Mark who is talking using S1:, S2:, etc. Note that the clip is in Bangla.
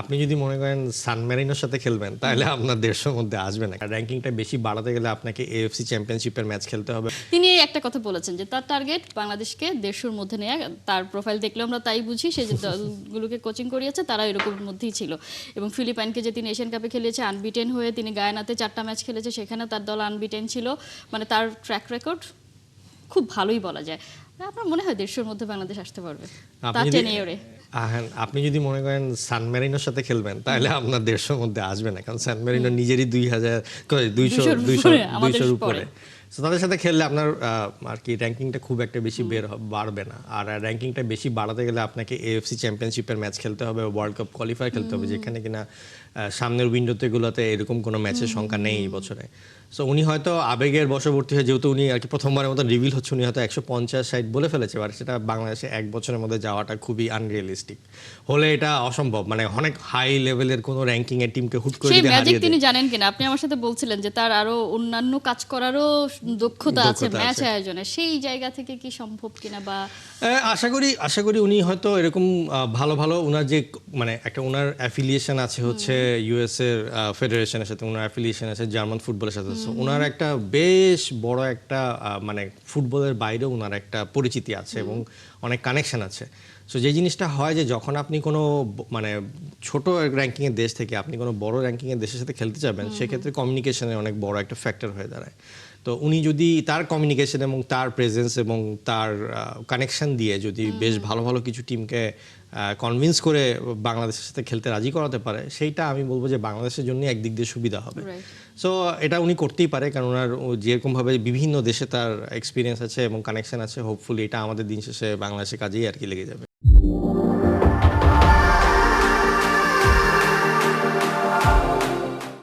S1: আপনি যদি মনে করেন সান মেরিনোর সাথে খেলবেন তাহলে আপনার 150 মধ্যে আসবে না। র্যাঙ্কিংটা বেশি বাড়াতে গেলে আপনাকে এএফসি চ্যাম্পিয়নশিপের ম্যাচ খেলতে হবে।
S2: তিনি একটা কথা বলেছেন যে তার টার্গেট বাংলাদেশকে 150-র মধ্যে নেওয়া। তার প্রোফাইল দেখলে আমরা তাই বুঝি, সে যে দলগুলোকে কোচিং করিয়েছে তারা এরকমের মধ্যেই ছিল। এবং ফিলিপাইনকে যে তিনি এশিয়ান কাপে খেলেছে আনবিটেন হয়ে, তিনি গায়ানাতে 4টা ম্যাচ খেলেছে, সেখানে তার দল আনবিটেন ছিল। মানে তার ট্র্যাক রেকর্ড খুব ভালোই বলা যায়। আপনার মনে হয় 150-র মধ্যে বাংলাদেশ আসতে পারবে তার টেনিয়রে?
S1: আপনি যদি মনে করেন সান মেরিনোর সাথে খেলবেন তাহলে আপনার 150-র মধ্যে আসবে না, কারণ সান মেরিনো নিজেরই 200-200-200-র উপরে। তো তাদের সাথে খেললে আপনার আর কি র্যাঙ্কিংটা খুব একটা বেশি বাড়বে না। আর র্যাঙ্কিংটা বেশি বাড়াতে গেলে আপনাকে এএফসি চ্যাম্পিয়নশিপের ম্যাচ খেলতে হবে, ওয়ার্ল্ড কাপ কোয়ালিফায়ার খেলতে হবে, যেখানে কিনা সামনের উইন্ডোতে গুলোতে এরকম কোনো ম্যাচের সংখ্যা নেই এই বছরে। সো উনি হয়তো আবেগের বশবর্তী হয়ে, যেহেতু উনি আর কি প্রথমবারের মতো রিভিল হচ্ছে, উনি হয়তো 150-60 বলে ফেলেছে, আর সেটা বাংলাদেশে এক বছরের মধ্যে যাওয়াটা খুবই আনরিয়েলিস্টিক হলে এটা অসম্ভব। মানে অনেক হাই লেভেলের কোনো র্যাঙ্কিং এর টিমকে হুট করে
S2: সেই
S1: যদি
S2: ম্যাজিক
S1: হারিয়ে
S2: তিনি
S1: দেয়।
S2: জানেন কিনা? আপনি আমার সাথে বলছিলেন যে তার আরো অন্যান্য কাজ করারও দক্ষতা আছে ম্যাচ আয়োজনে, সেই জায়গা থেকে কি সম্ভব কিনা? বা
S1: আশা করি উনি হয়তো এরকম ভালো ভালো ওনার যে মানে একটা ওনার অ্যাফিলিয়েশন আছে হচ্ছে ইউএস এর ফেডারেশনের সাথে, ওনার অ্যাফিলিয়েশন আছে জার্মান ফুটবলের সাথে। ওনার একটা বেশ বড় একটা মানে ফুটবলের বাইরেও ওনার একটা পরিচিতি আছে এবং অনেক কানেকশন আছে। সো যে জিনিসটা হয় যে যখন আপনি কোনো মানে ছোট র্যাঙ্কিংয়ের দেশ থেকে আপনি কোনো বড় র্যাঙ্কিংয়ের দেশের সাথে খেলতে যাবেন, সেক্ষেত্রে কমিউনিকেশনের অনেক বড় একটা ফ্যাক্টর হয়ে দাঁড়ায়। তো উনি যদি তার কমিউনিকেশন এবং তার প্রেজেন্স এবং তার কানেকশন দিয়ে যদি বেশ ভালো ভালো কিছু টিমকে কনভিন্স করে বাংলাদেশের সাথে খেলতে রাজি করাতে পারে, সেইটা আমি বলবো যে বাংলাদেশের জন্য একদিক দিয়ে সুবিধা হবে। সো এটা উনি করতেই পারে, কারণ ওনার যেরকমভাবে বিভিন্ন দেশে তার এক্সপিরিয়েন্স আছে এবং কানেকশন আছে, হোপফুলি এটা আমাদের দিন শেষে বাংলাদেশের কাজেই আর কি লেগে যাবে।